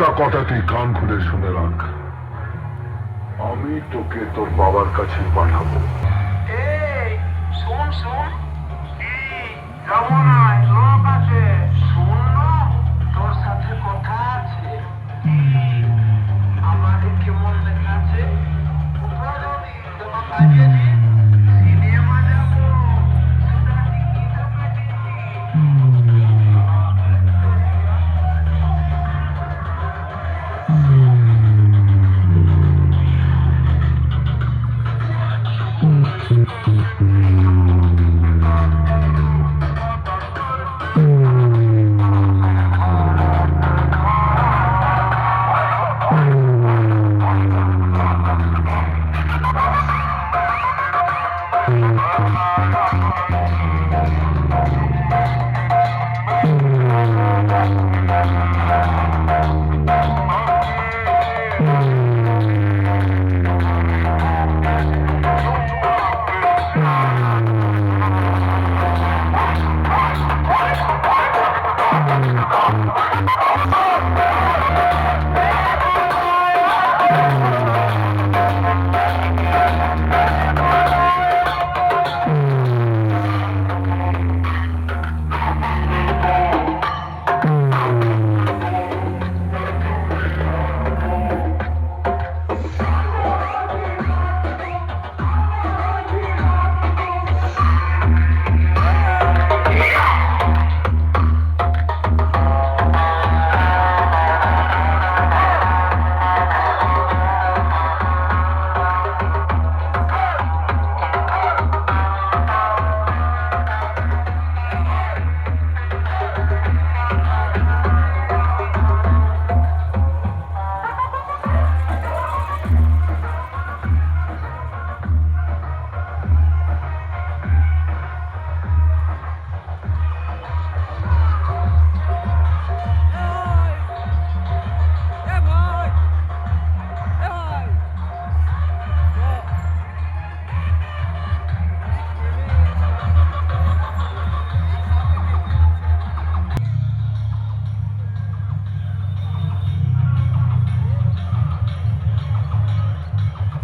একটা কথা তুই কান খুলে শুনে রাখ, আমি তোকে তোর বাবার কাছে পাঠাবো। এই শোন শোন, যাবো না, লোক আছে, শোন না, তোর সাথে কথা আছে। আমাকে কেমন দেখাচ্ছে, তোমার কাজে সিনেমা যাবো, সেটা টিকিট কেটেছি।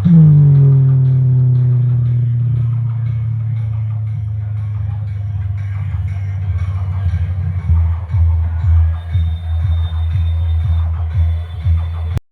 Mm-hmm.